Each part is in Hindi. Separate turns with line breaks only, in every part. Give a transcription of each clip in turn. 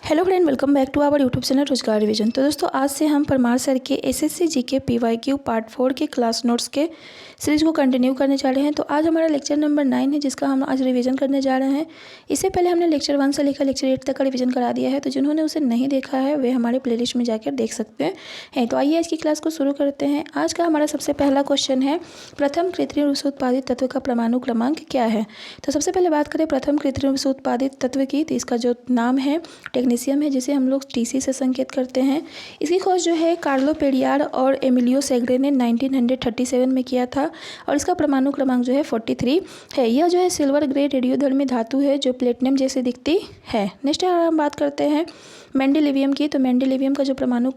Hello friend, welcome back to our YouTube channel Rozgar revision. तो दोस्तों, आज से हम परमार सर के एसएससी जीके पीवाईक्यू पार्ट 4 के क्लास नोट्स के सीरीज को कंटिन्यू करने जा रहे हैं। तो आज हमारा लेक्चर नंबर 9 है, जिसका हम आज रिवीजन करने जा रहे हैं। इससे पहले हमने लेक्चर 1 से लेकर लेक्चर 8 तक का रिवीजन करा दिया है, तो जिन्होंने उसे नहीं देखा है वे हमारे प्लेलिस्ट में जाकर देख सकते हैं। तो आइए आज की क्लास को शुरू करते हैं। आज का हमारा सबसे पहला क्वेश्चन है, प्रथम कृत्रिम रूप से उत्पादित तत्व का परमाणु क्रमांक क्या है। तो सबसे पहले बात करें प्रथम कृत्रिम रूप से उत्पादित तत्व की, तो इसका जो नाम है टेक्नीशियम है, जिसे हम लोग टीसी से संकेत करते हैं। इसकी खोज जो है कार्लो पेरियार और एमिलियो सेग्रे ने 1937 में किया था और इसका परमाणु क्रमांक जो है 43 है। यह जो है सिल्वर ग्रे रेडियोधर्मी धातु है जो प्लेटिनम जैसे दिखती है। नेक्स्ट हम बात करते हैं मेंडेलिवियम की। तो मेंडेलिवियम का जो परमाणु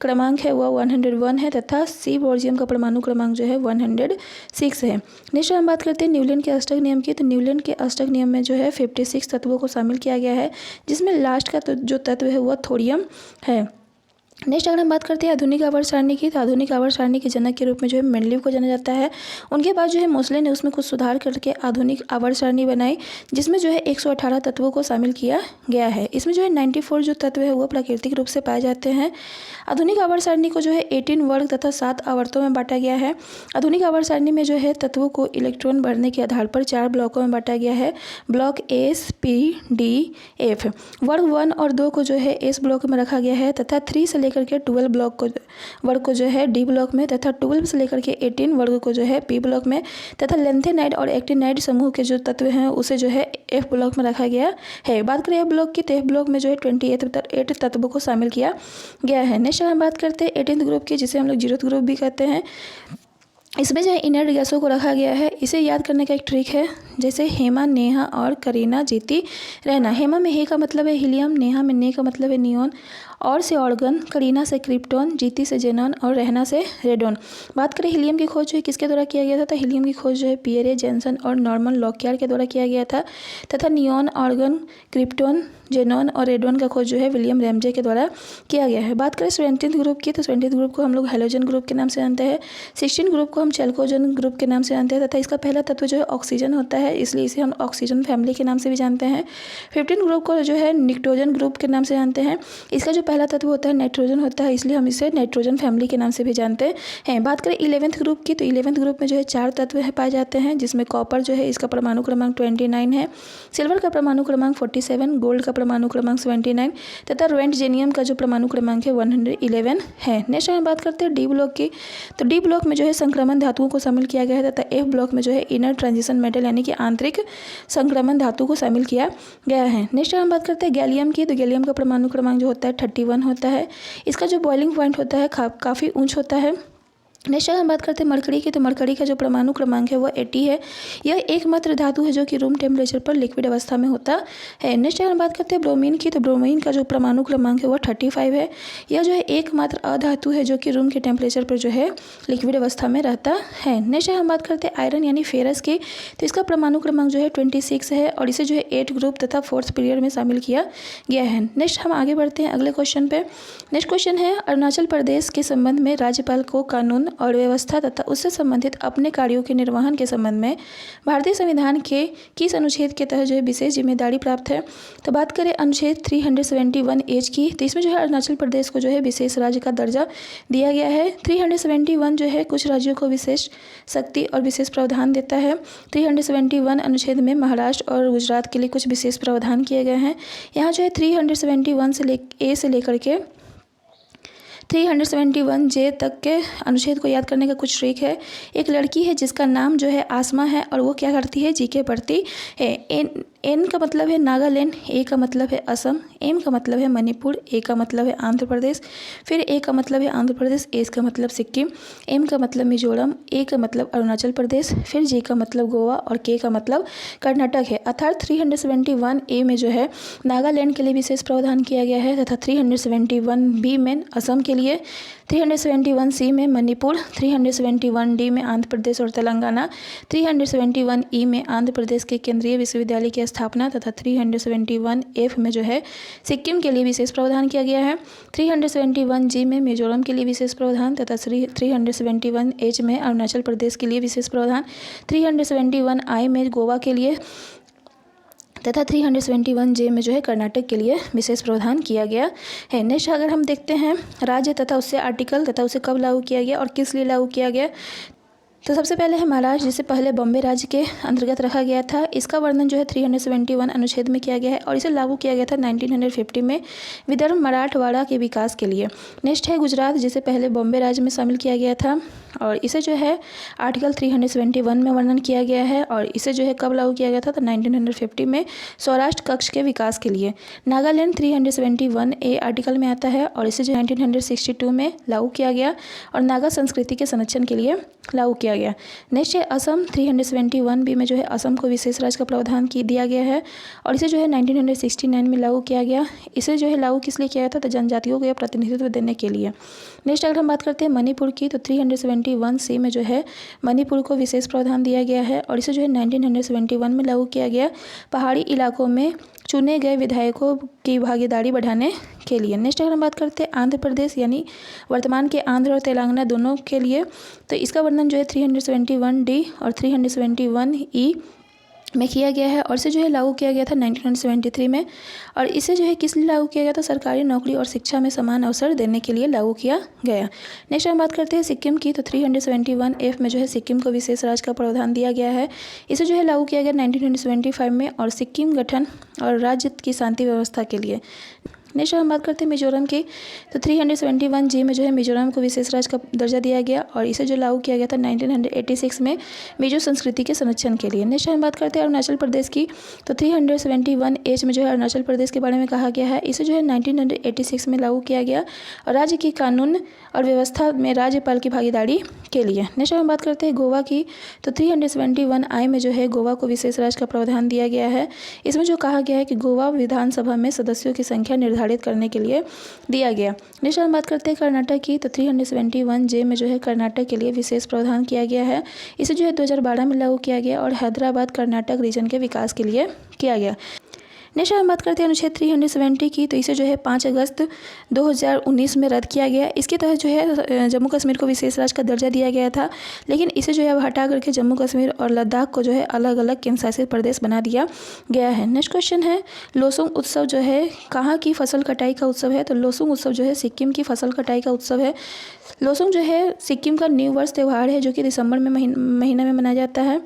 क्रमांक है वह 101 है तथा सीबोर्जियम का परमाणु क्रमांक जो है 106 है। नेक्स्ट हम बात करते हैं न्यूलैंड के अष्टक नियम की। तो न्यूलैंड के अष्टक नियम में जो है 56 तत्वों को शामिल किया गया है, जिसमें लास्ट का जो तत्व है वह थोरियम है। नेक्स्ट अगर हम बात करते हैं आधुनिक आवर्त सारणी की, तो आधुनिक आवर्त सारणी के जनक के रूप में जो है मेंडलीव को जाना जाता है। उनके बाद जो है मोसले ने उसमें कुछ सुधार करके आधुनिक आवर्त सारणी बनाई, जिसमें जो है 118 तत्वों को शामिल किया गया है। इसमें जो है 94 जो तत्व है वो प्राकृतिक रूप से पाए जाते हैं। आधुनिक आवर्त सारणी को जो है 18 वर्ग तथा 7 आवर्तों में बांटा गया है। आधुनिक आवर्त सारणी में जो है तत्वों को इलेक्ट्रॉन बढ़ने के आधार पर 4 ब्लॉकों में बांटा गया है। Block S, P, D, F. वर्ग 1 और 2 को जो है एस ब्लॉक में रखा गया है तथा 3 से लेकर के 12 ब्लॉक को वर्ग को जो है डी ब्लॉक में तथा 12 से लेकर के 18 वर्ग को जो है पी ब्लॉक में तथा लेंथेनाइड और एक्टिनाइड समूह के जो तत्व हैं उसे जो है एफ ब्लॉक में रखा गया है। बात करें एफ ब्लॉक की, तो एफ ब्लॉक में जो है 28 तत्वों को शामिल किया गया है। नेक्स्ट हम बात करते हैं 18th ग्रुप की, जिसे हम लोग 0th ग्रुप भी कहते हैं। इसमें जो है इनर्ट गैसों को रखा गया है। इसे याद करने का एक ट्रिक है, जैसे हेमा, नेहा और करीना जीती रहना। हेमा में हे का मतलब है हीलियम, नेहा में ने का मतलब है नियॉन, और से ऑर्गन, करीना से क्रिप्टॉन, जीती से जेनॉन और रहना से रेडॉन। बात करें हीलियम की खोज जो है किसके द्वारा किया गया था, तो हीलियम की खोज जो है पियरे जेनसन और नॉर्मन लॉकयार्ड के द्वारा किया गया था तथा नियॉन, ऑर्गन, क्रिप्टॉन, जेनॉन और रेडॉन का खोज जो है विलियम रैमजे के द्वारा किया गया है। बात करें 17th ग्रुप की, तो 17th ग्रुप को हम लोग हैलोजन ग्रुप के नाम से जानते हैं। 16th ग्रुप को हम चैल्कोजन ग्रुप के नाम से जानते हैं तथा इसका पहला तत्व जो है ऑक्सीजन होता है, इसलिए इसे हम ऑक्सीजन फैमिली के नाम से भी जानते हैं। 15th ग्रुप को जो है निक्टोजन ग्रुप के नाम से जानते हैं। इसका जो पहला तत्व होता है नाइट्रोजन होता है, इसलिए हम इसे नाइट्रोजन फैमिली के नाम से भी जानते हैं। बात करें 11th ग्रुप की, तो 11th ग्रुप में जो है 4 तत्व है पाए जाते हैं, जिसमें कॉपर जो है इसका परमाणु क्रमांक 29 है, सिल्वर का परमाणु क्रमांक 47, गोल्ड का परमाणु क्रमांक 79 तथा रोएंटजेनियम का जो परमाणु क्रमांक है 111 है। नेक्स्ट हम बात करते हैं डी ब्लॉक की, तो डी ब्लॉक में जो है संक्रमण धातुओं को शामिल किया गया है तथा एफ ब्लॉक में जो है इनर ट्रांजिशन मेटल यानी कि आंतरिक संक्रमण धातु को शामिल किया गया है। नेक्स्ट हम बात करते हैं गैलियम की, तो गैलियम का परमाणु क्रमांक जो होता है 31 होता है। इसका जो बॉइलिंग पॉइंट होता है काफ़ी ऊंच होता है। नेक्स्ट हम बात करते हैं मरकरी की, तो मरकरी का जो परमाणु क्रमांक है वह 80 है। यह एकमात्र धातु है जो कि रूम टेम्परेचर पर लिक्विड अवस्था में होता है। नेक्स्ट हम बात करते हैं ब्रोमीन की, तो ब्रोमीन का जो परमाणु क्रमांक है वह 35 है। यह जो है एकमात्र अधातु है जो कि रूम के टेम्परेचर पर जो है लिक्विड अवस्था में रहता है। नेक्स्ट हम बात करते हैं आयरन यानी फेरस की, तो इसका परमाणु क्रमांक जो है 26 है और इसे जो है 8 ग्रुप तथा 4th पीरियड में शामिल किया गया है। नेक्स्ट हम आगे बढ़ते हैं अगले क्वेश्चन पे। नेक्स्ट क्वेश्चन है, अरुणाचल प्रदेश के संबंध में राज्यपाल को कानून और व्यवस्था तथा उससे संबंधित अपने कार्यों के निर्वहन के संबंध में भारतीय संविधान के किस अनुच्छेद के तहत जो है विशेष जिम्मेदारी प्राप्त है। तो बात करें अनुच्छेद 371 एच की, तो इसमें जो है अरुणाचल प्रदेश को जो है विशेष राज्य का दर्जा दिया गया है। 371 जो है कुछ राज्यों को विशेष शक्ति और विशेष प्रावधान देता है। 371 अनुच्छेद में महाराष्ट्र और गुजरात के लिए कुछ विशेष प्रावधान किए गए हैं। यहाँ जो है 371 से लेकर के 371 जे तक के अनुच्छेद को याद करने का कुछ ट्रिक है। एक लड़की है जिसका नाम जो है आसमा है और वो क्या करती है, जीके पढ़ती है। एन का मतलब है नागालैंड, ए का मतलब है असम, एम का मतलब है मणिपुर, ए का मतलब है आंध्र प्रदेश, फिर ए का मतलब है आंध्र प्रदेश, एस का मतलब सिक्किम, एम का मतलब मिजोरम, ए का मतलब अरुणाचल प्रदेश, फिर जे का मतलब गोवा और के का मतलब कर्नाटक है। अर्थात 371 ए में जो है नागालैंड के लिए विशेष प्रावधान किया गया है तथा 371 बी में असम के लिए, 371 सी में मणिपुर, 371 डी में आंध्र प्रदेश और तेलंगाना, 371 ई में आंध्र प्रदेश के केंद्रीय विश्वविद्यालय की स्थापना तथा 371 एफ में जो है सिक्किम के लिए विशेष प्रावधान किया गया है। 371 जी में मिजोरम के लिए विशेष प्रावधान तथा 371 एच में अरुणाचल प्रदेश के लिए विशेष प्रावधान, 371 आई में गोवा के लिए, तथा 371J में जो है कर्नाटक के लिए विशेष प्रावधान किया गया है। नेक्स्ट अगर हम देखते हैं राज्य तथा उससे आर्टिकल तथा उसे कब लागू किया गया और किस लिए लागू किया गया, तो सबसे पहले है महाराष्ट्र, जिसे पहले बॉम्बे राज्य के अंतर्गत रखा गया था। इसका वर्णन जो है 371 अनुच्छेद में किया गया है और इसे लागू किया गया था 1950 में विदर्भ मराठवाड़ा के विकास के लिए। नेक्स्ट है गुजरात, जिसे पहले बॉम्बे राज्य में शामिल किया गया था और इसे जो है आर्टिकल 371 में वर्णन किया गया है और इसे जो है कब लागू किया गया था, तो 1950 में सौराष्ट्र कक्ष के विकास के लिए। नागालैंड 371A आर्टिकल में आता है और इसे जो 1962 में लागू किया गया और नागा संस्कृति के संरक्षण के लिए लागू किया गया। नेक्स्ट है असम 371B में जो है असम को विशेष राज्य का प्रावधान दिया गया है और इसे जो है 1969 में लागू किया गया। इसे जो है लागू किस लिए किया गया था, तो जनजातियों को यह प्रतिनिधित्व देने के लिए। नेक्स्ट अगर हम बात करते हैं मणिपुर की, तो 371C में जो है मणिपुर को विशेष प्रावधान दिया गया है और इसे जो है 1971 में लागू किया गया पहाड़ी इलाकों में चुने गए विधायकों की भागीदारी बढ़ाने के लिए। नेक्स्ट अगर हम बात करते हैं आंध्र प्रदेश, यानी वर्तमान के आंध्र और तेलंगाना दोनों के लिए, तो इसका वर्णन जो है 371D और 371E में किया गया है और इसे जो है लागू किया गया था 1973 में और इसे जो है किस लिए लागू किया गया था, सरकारी नौकरी और शिक्षा में समान अवसर देने के लिए लागू किया गया। नेक्स्ट हम बात करते हैं सिक्किम की, तो 371F में जो है सिक्किम को विशेष राज्य का प्रावधान दिया गया है। इसे जो है लागू किया गया 1975 में और सिक्किम गठन और राज्य की शांति व्यवस्था के लिए। नेक्स्ट हम बात करते हैं मिजोरम की, तो 371G में जो है मिजोरम को विशेष राज्य का दर्जा दिया गया और इसे जो लागू किया गया था 1986 में मिजो संस्कृति के संरक्षण के लिए। नेक्स्ट हम बात करते हैं अरुणाचल प्रदेश की, तो 371H में जो है अरुणाचल प्रदेश के बारे में कहा गया है। इसे जो है 1986 में लागू किया गया और राज्य की कानून और व्यवस्था में राज्यपाल की भागीदारी के लिए। नेक्स्ट हम बात करते हैं गोवा की, तो 371I में जो है गोवा को विशेष राज्य का प्रावधान दिया गया है। इसमें जो कहा गया है कि गोवा विधानसभा में सदस्यों की संख्या निर्धारित करने के लिए दिया गया। नेक्स्ट हम बात करते हैं कर्नाटक की, तो 371J में जो है कर्नाटक के लिए विशेष प्रावधान किया गया है। इसे जो है 2012 में लागू किया गया और हैदराबाद कर्नाटक रीजन के विकास के लिए किया गया। नेक्स्ट हम बात करते हैं अनुच्छेद 370 की, तो इसे जो है 5 अगस्त 2019 में रद्द किया गया। इसके तहत जो है जम्मू कश्मीर को विशेष राज्य का दर्जा दिया गया था, लेकिन इसे जो है अब हटा करके जम्मू कश्मीर और लद्दाख को जो है अलग अलग केंद्र शासित प्रदेश बना दिया गया है। नेक्स्ट क्वेश्चन है लोसुंग उत्सव जो है कहाँ की फसल कटाई का उत्सव है, तो लोसुंग उत्सव जो है सिक्किम की फसल कटाई का उत्सव है। लोसुंग जो है सिक्किम का न्यू वर्ष त्यौहार है जो कि दिसंबर में महीने में मनाया जाता है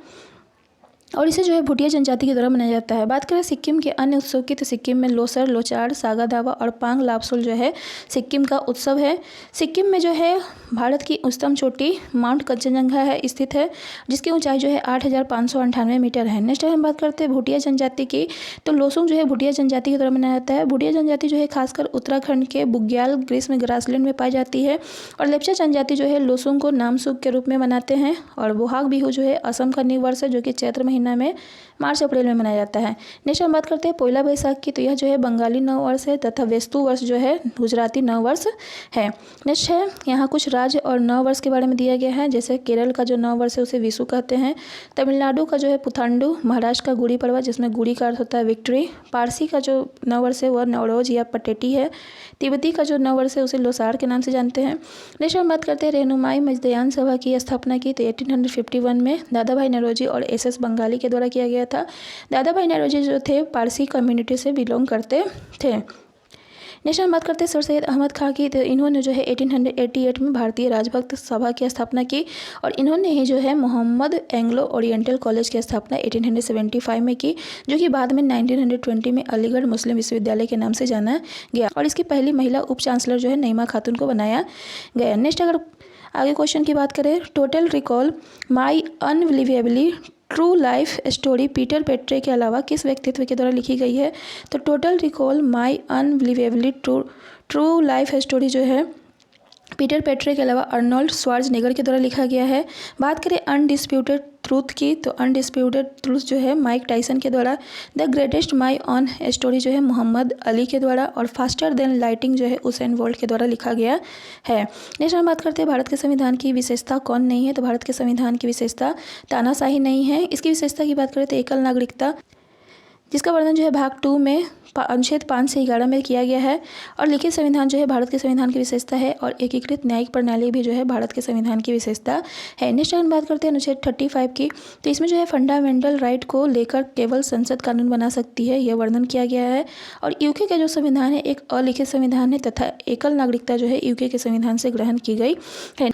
और इसे जो है भूटिया जनजाति के द्वारा मनाया जाता है। बात करें सिक्किम के अन्य उत्सव की, तो सिक्किम में लोसर, लोचार, सागा दावा और पांग लापसोल जो है सिक्किम का उत्सव है। सिक्किम में जो है भारत की उच्चतम चोटी माउंट कंचनजंगा है स्थित है, जिसकी ऊंचाई जो है 8,598 मीटर है। नेक्स्ट हम बात करते हैं भूटिया जनजाति की, तो लोसुंग जो है भूटिया जनजाति के द्वारा मनाया जाता है। भूटिया जनजाति जो है खासकर उत्तराखंड के बुग्याल ग्रीष्म ग्रासलैंड में पाई जाती है और लेप्चा जनजाति जो है लोसुंग को नामसूक के रूप में मनाते हैं और बोहाग बिहू जो है असम का न्यू वर्ष है जो कि चैत्र महीना में मार्च अप्रैल में मनाया जाता है। नेक्स्ट हम बात करते हैं पोइला बैसाख की, तो यह जो है बंगाली नव वर्ष है तथा वेस्तु वर्ष जो है गुजराती नव वर्ष है। नेक्स्ट है यहाँ कुछ राज्य और नव वर्ष के बारे में दिया गया है, जैसे केरल का जो नव वर्ष है उसे विशु कहते हैं, तमिलनाडु का जो है पुथांडु, महाराष्ट्र का गुड़ी पड़वा जिसमें गुड़ी का अर्थ होता है विक्ट्री, पारसी का जो नव वर्ष है वह नवरोज या पटेटी है, तिब्बती का जो नव वर्ष है उसे लोसार के नाम से जानते हैं। नेक्स्ट हम बात करते हैं रहनुमाई मजदयान सभा की स्थापना की, तो 1851 में दादा भाई नौरोजी और SS बंगाली के द्वारा किया गया था। दादा भाई नौरोजी जो थे पारसी कम्युनिटी से बिलोंग करते थे। नेक्स्ट हम बात करते हैं सर सैयद अहमद खां की, तो इन्होंने जो है 1888 में भारतीय राजभक्त सभा की स्थापना की और इन्होंने ही जो है मोहम्मद एंग्लो ओरिएंटल कॉलेज की स्थापना 1875 में की, जो कि बाद में 1920 में अलीगढ़ मुस्लिम विश्वविद्यालय के नाम से जाना गया और इसकी पहली महिला उप चांसलर जो है नईमा खातून को बनाया गया। नेक्स्ट अगर आगे क्वेश्चन की बात करें, total recall my unbelievably true life story Peter Petre के अलावा किस व्यक्तित्व के द्वारा लिखी गई है, तो total recall my unbelievably true life story जो है पीटर पेट्रे के अलावा अर्नोल्ड श्वार्ज़नेगर के द्वारा लिखा गया है। बात करें अनडिस्प्यूटेड ट्रूथ की, तो अनडिस्प्यूटेड ट्रूथ जो है माइक टाइसन के द्वारा, the greatest my on story जो है मोहम्मद अली के द्वारा और फास्टर देन लाइटिंग जो है उसेन बोल्ट के द्वारा लिखा गया है। नेक्स्ट हम बात करते हैं भारत के संविधान की विशेषता कौन नहीं है, तो भारत के संविधान की विशेषता तानाशाही नहीं है। इसकी विशेषता की बात करें तो एकल नागरिकता, जिसका वर्णन जो है भाग 2 में अनुच्छेद 5 से 11 में किया गया है। और लिखित संविधान जो है भारत के संविधान की विशेषता है और एकीकृत न्यायिक प्रणाली भी जो है भारत के संविधान की विशेषता है। नेक्स्ट हम बात करते हैं अनुच्छेद 35 की। तो इसमें जो है फंडामेंटल राइट को लेकर केवल संसद कानून बना सकती है, यह वर्णन किया गया है। और यूके का जो संविधान है एक अलिखित संविधान है तथा एकल नागरिकता जो है यूके के संविधान से ग्रहण की गई है।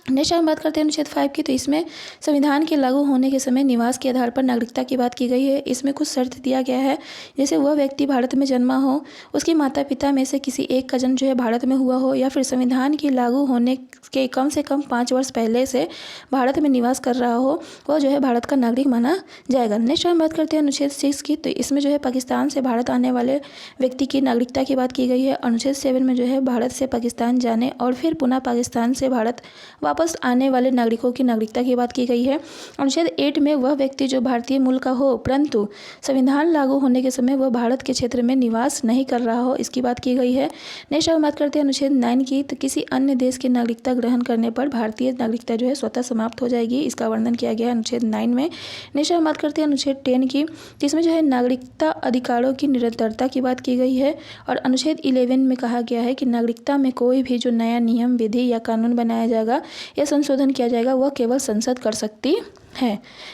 नेक्स्ट हम बात करते हैं अनुच्छेद 5 की। तो इसमें संविधान के लागू होने के समय निवास के आधार पर नागरिकता की बात की गई है। इसमें कुछ शर्त दिया गया है, जैसे वह व्यक्ति भारत में जन्मा हो, उसके माता पिता में से किसी एक का जन्म जो है भारत में हुआ हो, या फिर संविधान के लागू होने के कम से कम 5 वर्ष पहले से भारत में निवास कर रहा हो, वह जो है भारत का नागरिक माना जाएगा। नेक्स्ट हम बात करते हैं अनुच्छेद 6 की। तो इसमें जो है पाकिस्तान से भारत आने वाले व्यक्ति की नागरिकता की बात की गई है। अनुच्छेद 7 में जो है भारत से पाकिस्तान जाने और फिर पुनः पाकिस्तान से भारत वापस आने वाले नागरिकों की नागरिकता की बात की गई है। अनुच्छेद 8 में वह व्यक्ति जो भारतीय मूल का हो परंतु संविधान लागू होने के समय वह भारत के क्षेत्र में निवास नहीं कर रहा हो, इसकी बात की गई है। नेक्स्ट हम बात करते हैं अनुच्छेद 9 की। तो किसी अन्य देश की नागरिकता ग्रहण करने पर भारतीय नागरिकता जो है स्वतः समाप्त हो जाएगी, इसका वर्णन किया गया है अनुच्छेद 9 में। नेक्स्ट हम बात करते हैं अनुच्छेद 10 की। जिसमें जो है नागरिकता अधिकारों की निरंतरता की बात की गई है। और अनुच्छेद 11 में कहा गया है कि नागरिकता में कोई भी जो नया नियम विधि या कानून बनाया जाएगा या संशोधन किया जाएगा वह केवल संसद कर सकती है।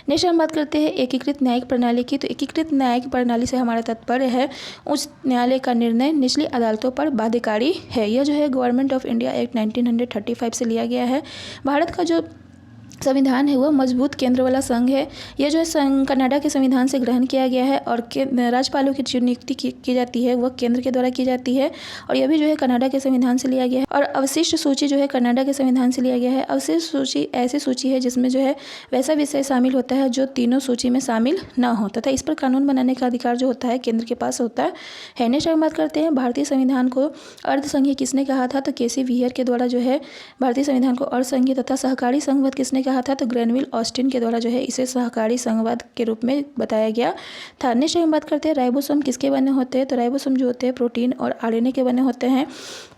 नेक्स्ट हम बात करते हैं एकीकृत न्यायिक प्रणाली की। तो एकीकृत न्यायिक प्रणाली से हमारा तात्पर्य है उच्च न्यायालय का निर्णय निचली अदालतों पर बाध्यकारी है। यह जो है गवर्नमेंट ऑफ इंडिया एक्ट 1935 से लिया गया है। भारत का जो संविधान है वह मजबूत केंद्र वाला संघ है। यह जो है कनाडा के संविधान से ग्रहण किया गया है। और राज्यपालों की जो नियुक्ति की जाती है वह केंद्र के द्वारा की जाती है, और यह भी जो है कनाडा के संविधान से लिया गया है। और अवशिष्ट सूची जो है कनाडा के संविधान से लिया गया है। अवशिष्ट सूची ऐसी सूची है जिसमें जो है वैसा विषय शामिल होता है जो तीनों सूची में शामिल ना हो, तथा इस पर कानून बनाने का अधिकार जो होता है केंद्र के पास होता है। नेक्स्ट हम बात करते हैं भारतीय संविधान को अर्धसंघीय किसने कहा था। तो केसी व्हीयर के द्वारा जो है भारतीय संविधान को अर्धसंघीय तथा सहकारी संघवाद किसने कहा था। तो ग्रेनविल ऑस्टिन के द्वारा जो है इसे सहकारी संघवाद के रूप में बताया गया था। नेक्स्ट हम बात करते हैं राइबोसोम किसके बने होते हैं। तो राइबोसोम जो होते हैं प्रोटीन और आरएनए के बने होते हैं।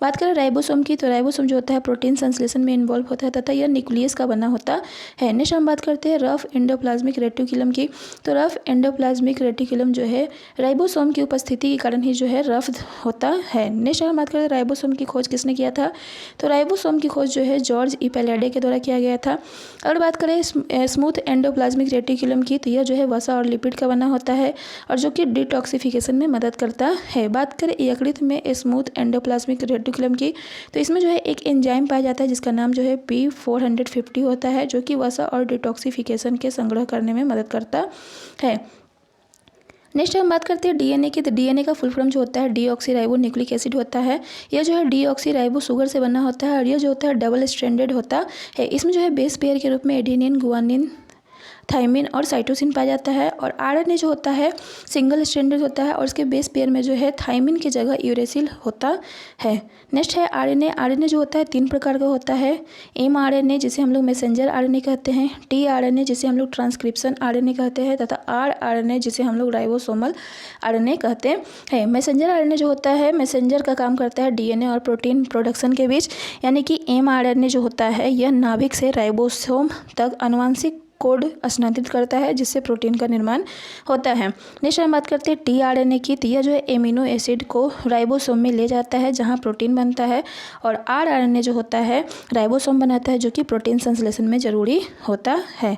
बात करें राइबोसोम की, तो राइबोसोम जो होता है प्रोटीन संश्लेषण में इन्वॉल्व होता है तथा यह न्यूक्लियस का बना होता है। नेक्स्ट हम बात करते हैं रफ एंडोप्लाज्मिक रेटिकुलम की। तो रफ एंडोप्लाज्मिक रेटिकुलम जो है राइबोसोम की उपस्थिति के कारण ही जो है रफ होता है। नेक्स्ट हम बात करते हैं राइबोसोम की खोज किसने किया था। तो राइबोसोम की खोज जो है जॉर्ज ई पैलेडे के द्वारा किया गया था। और बात करें स्मूथ एंडोप्लाज्मिक रेटिकुलम की, तो यह जो है वसा और लिपिड का बना होता है और जो कि डिटॉक्सिफिकेशन में मदद करता है। बात करें यकृत में स्मूथ एंडोप्लाज्मिक रेटिकुलम की, तो इसमें जो है एक एंजाइम पाया जाता है जिसका नाम जो है P450 होता है, जो कि वसा और डिटॉक्सिफिकेशन के संग्रह करने में मदद करता है। नेक्स्ट हम बात करते हैं डीएनए की। तो डीएनए का फुल फॉर्म जो होता है डीऑक्सी राइबो न्यूक्लिक एसिड होता है। यह जो है डीऑक्सी राइबो शुगर से बना होता है और यह जो होता है डबल स्ट्रैंडेड होता है। इसमें जो है बेस पेयर के रूप में एडेनिन, गुआनिन, थाइमिन और साइटोसिन पाया जाता है। और आरएनए जो होता है सिंगल स्ट्रैंडेड होता है और उसके बेस पेयर में जो है थाइमिन की जगह यूरेसिल होता है। नेक्स्ट है आरएनए। आरएनए जो होता है 3 प्रकार का होता है। एमआरएनए जिसे हम लोग मैसेंजर आरएनए कहते हैं, टीआरएनए जिसे हम लोग ट्रांसक्रिप्शन आरएनए कहते हैं तथा आरआरएनए जिसे हम लोग राइबोसोमल आरएनए कहते हैं। मैसेंजर आरएनए जो होता है मैसेंजर का काम करता है डीएनए और प्रोटीन प्रोडक्शन के बीच, यानी कि एमआरएनए जो होता है यह नाभिक से राइबोसोम तक आनुवांशिक कोड स्थानांतरित करता है जिससे प्रोटीन का निर्माण होता है। नेक्स्ट हम बात करते हैं टीआरएनए की। तो यह जो है एमिनो एसिड को राइबोसोम में ले जाता है जहां प्रोटीन बनता है। और आरआरएनए जो होता है राइबोसोम बनाता है जो कि प्रोटीन संश्लेषण में जरूरी होता है।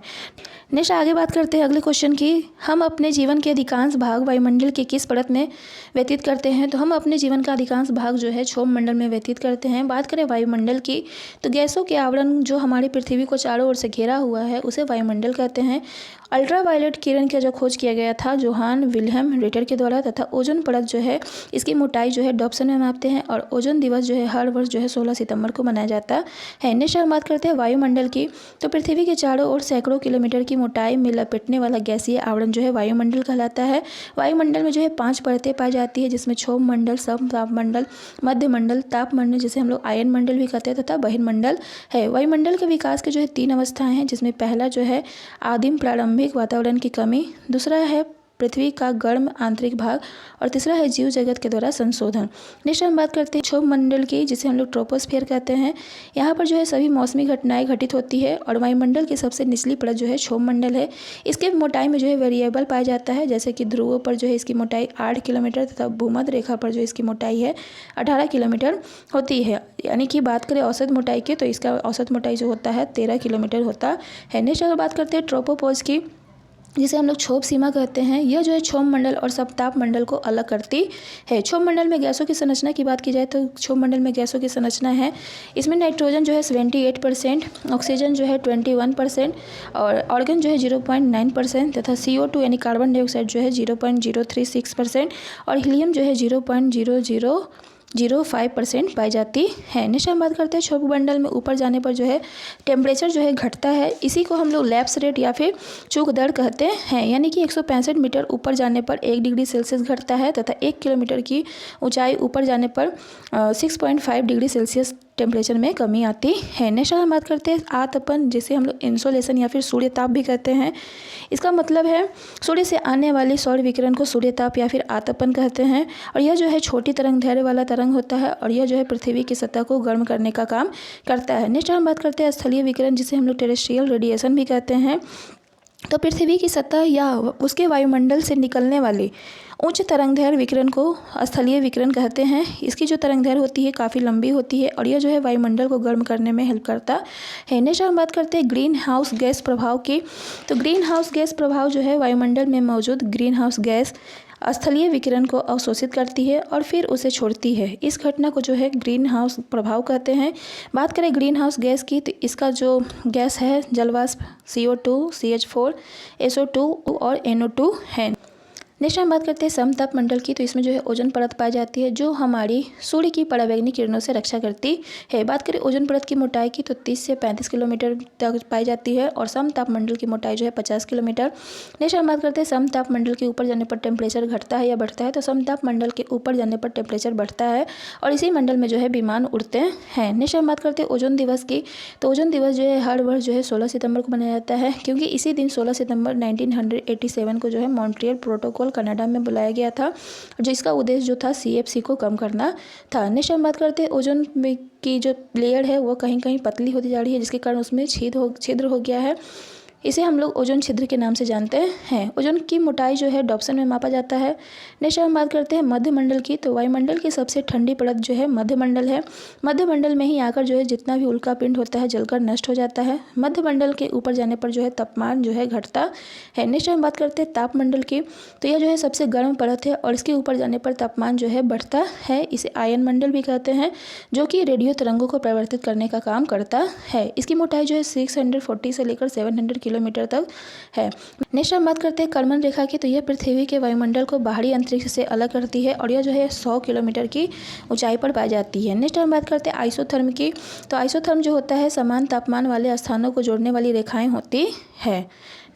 नेक्स्ट आगे बात करते हैं अगले क्वेश्चन की। हम अपने जीवन के अधिकांश भाग वायुमंडल के किस परत में व्यतीत करते हैं। तो हम अपने जीवन का अधिकांश भाग जो है क्षोभ मंडल में व्यतीत करते हैं। बात करें वायुमंडल की, तो गैसों के आवरण जो हमारी पृथ्वी को चारों ओर से घेरा हुआ है उसे वायुमंडल कहते हैं। अल्ट्रावायलेट किरण का जो खोज किया गया था जोहान विल्हेम रिटर के द्वारा, तथा ओजोन परत जो है इसकी मोटाई जो है डॉप्सन में मापते हैं। और ओजोन दिवस जो है हर वर्ष जो है 16 सितंबर को मनाया जाता है। नेक्स्ट हम बात करते हैं वायुमंडल की। तो पृथ्वी के चारों ओर सैकड़ों किलोमीटर की मोटाई में लपेटने वाला गैसीय आवरण जो है वायुमंडल कहलाता है। वायुमंडल में जो है 5 परतें पाई जाती है जिसमें क्षोभ मंडल, समतापमंडल, मध्य मंडल, तापमंडल जिसे हम लोग आयन मंडल भी कहते हैं तथा बहिर्मंडल है। वायुमंडल के विकास के जो है 3 अवस्थाएं हैं जिसमें पहला जो है आदिम प्रारंभिक वातावरण की कमी, दूसरा है पृथ्वी का गर्म आंतरिक भाग और तीसरा है जीव जगत के द्वारा संशोधन। नेक्स्ट हम बात करते हैं क्षोभ मंडल की, जिसे हम लोग ट्रोपोस्फियर कहते हैं। यहाँ पर जो है सभी मौसमी घटनाएं घटित होती है और वायुमंडल की सबसे निचली परत जो है क्षोभ मंडल है। इसके मोटाई में जो है वेरिएबल पाया जाता है, जैसे कि ध्रुवों पर जो है इसकी मोटाई 8 किलोमीटर तथा भूमध्य रेखा पर जो इसकी मोटाई है 18 किलोमीटर होती है। यानी कि बात करें औसत मोटाई की तो इसका औसत मोटाई जो होता है 13 किलोमीटर होता है। नेक्स्ट अगर बात करते हैं ट्रोपोपॉज की, जिसे हम लोग क्षोभ सीमा कहते हैं, यह जो है क्षोभ मंडल और समताप मंडल को अलग करती है। क्षोभ मंडल में गैसों की संरचना की बात की जाए तो क्षोभ मंडल में गैसों की संरचना है, इसमें नाइट्रोजन जो है 78%, ऑक्सीजन जो है 21% और ऑर्गन जो है 0.9% तथा CO2 यानी कार्बन डाइऑक्साइड जो है 0.036% और हीलियम जो है 0.0005% पाई जाती है। नेक्स्ट हम बात करते हैं क्षोभ मंडल में ऊपर जाने पर जो है टेम्परेचर जो है घटता है। इसी को हम लोग लैप्स रेट या फिर चूक दर कहते हैं, यानी कि 165 मीटर ऊपर जाने पर 1 डिग्री सेल्सियस घटता है तथा 1 किलोमीटर की ऊंचाई ऊपर जाने पर 6.5 डिग्री सेल्सियस टेम्परेचर में कमी आती है। नेक्स्ट हम बात करते हैं आतपन, जिसे हम लोग इंसोलेशन या फिर सूर्य ताप भी कहते हैं। इसका मतलब है सूर्य से आने वाली सौर विकिरण को सूर्य ताप या फिर आतपन कहते हैं और यह जो है छोटी तरंग दैर्ध्य वाला तरंग होता है और यह जो है पृथ्वी की सतह को गर्म करने का काम करता है। नेक्स्ट हम बात करते हैं स्थलीय विकिरण, जिसे हम लोग टेरेस्ट्रियल रेडिएशन भी कहते हैं। तो पृथ्वी की सतह या उसके वायुमंडल से निकलने वाली उच्च तरंगदैर्घ्य विकिरण को स्थलीय विकिरण कहते हैं। इसकी जो तरंगदैर्घ्य होती है काफ़ी लंबी होती है और यह जो है वायुमंडल को गर्म करने में हेल्प करता है। नेक्स्ट हम बात करते हैं ग्रीन हाउस गैस प्रभाव की। तो ग्रीन हाउस गैस प्रभाव जो है वायुमंडल में मौजूद ग्रीन हाउस गैस स्थलीय विकिरण को अवशोषित करती है और फिर उसे छोड़ती है। इस घटना को जो है ग्रीन हाउस प्रभाव कहते हैं। बात करें ग्रीन हाउस गैस की तो इसका जो गैस है जलवाष्प CO2, CH4, SO2 और NO2 है। नेक्स्ट हम बात करते हैं समताप मंडल की। तो इसमें जो है ओजोन परत पाई जाती है जो हमारी सूर्य की पराबैंगनी किरणों से रक्षा करती है। बात करें ओजोन परत की मोटाई की तो 30 से 35 किलोमीटर तक पाई जाती है और समताप मंडल की मोटाई जो है 50 किलोमीटर। नेक्स्ट हम बात करते हैं समताप मंडल के ऊपर जाने पर टेम्परेचर घटता है या बढ़ता है। तो समताप मंडल के ऊपर जाने पर टेम्परेचर बढ़ता है और इसी मंडल में जो है विमान उड़ते हैं। नेक्स्ट हम बात करते हैं ओजोन दिवस की। तो ओजोन दिवस जो है हर वर्ष जो है 16 सितंबर को मनाया जाता है, क्योंकि इसी दिन 16 सितंबर 1987 को जो है मॉन्ट्रियल प्रोटोकॉल कनाडा में बुलाया गया था, जिसका उद्देश्य जो था CFC को कम करना था। नेक्स्ट हम बात करते हैं ओजोन में की जो लेयर है वो कहीं कहीं पतली होती जा रही है, जिसके कारण उसमें छिद्र हो गया है। इसे हम लोग ओजोन छिद्र के नाम से जानते हैं। ओजोन की मोटाई जो है डॉप्सन में मापा जाता है। नेक्स्ट हम बात करते हैं मध्य मंडल की। तो वायुमंडल की सबसे ठंडी परत जो है मध्य मंडल है। मध्य मंडल में ही आकर जो है जितना भी उल्का पिंड होता है जलकर नष्ट हो जाता है। मध्य मंडल के ऊपर जाने पर जो है तापमान जो है घटता है। नेक्स्ट हम बात करते हैं तापमंडल की। तो यह जो है सबसे गर्म परत है और इसके ऊपर जाने पर तापमान जो है बढ़ता है। इसे आयन मंडल भी कहते हैं, जो कि रेडियो तरंगों को परिवर्तित करने का काम करता है। इसकी मोटाई जो है 640 से लेकर 700 किलोमीटर तक है। नेक्स्ट हम बात करते हैं कर्मन रेखा की। तो यह पृथ्वी के वायुमंडल को बाहरी अंतरिक्ष से अलग करती है और यह जो है 100 किलोमीटर की ऊंचाई पर पाई जाती है। नेक्स्ट हम बात करते हैं आइसोथर्म की। तो आइसोथर्म जो होता है समान तापमान वाले स्थानों को जोड़ने वाली रेखाएं होती है।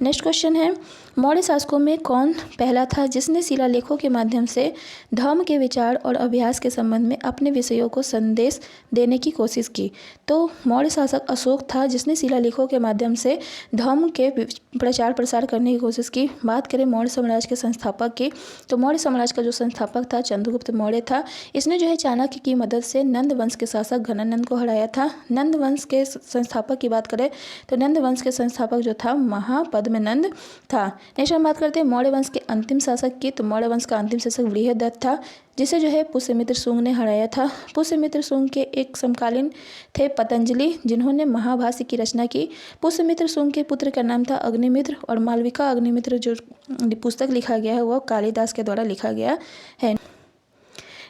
नेक्स्ट क्वेश्चन है मौर्य शासकों में कौन पहला था जिसने शिलालेखों के माध्यम से धर्म के विचार और अभ्यास के संबंध में अपने विषयों को संदेश देने की कोशिश की। तो मौर्य शासक अशोक था जिसने शिलालेखों के माध्यम से धर्म के प्रचार प्रसार करने की कोशिश की। बात करें मौर्य साम्राज्य के संस्थापक की, तो मौर्य साम्राज्य का जो संस्थापक था चंद्रगुप्त मौर्य था। इसने जो है चाणक्य की मदद से नंद वंश के शासक घनानंद को हराया था। नंद वंश के संस्थापक की बात करें तो नंद वंश के संस्थापक जो था महापद्मनंद था। नेक्स्ट हम बात करते हैं मौर्य वंश के अंतिम शासक की। तो मौर्य वंश का अंतिम शासक बृहदत्त था, जिसे जो है पुष्यमित्र शुंग ने हराया था। पुष्यमित्र शुंग के एक समकालीन थे पतंजलि, जिन्होंने महाभाष्य की रचना की। पुष्यमित्र शुंग के पुत्र का नाम था अग्निमित्र और मालविका अग्निमित्र जो पुस्तक लिखा गया है वह कालिदास के द्वारा लिखा गया है।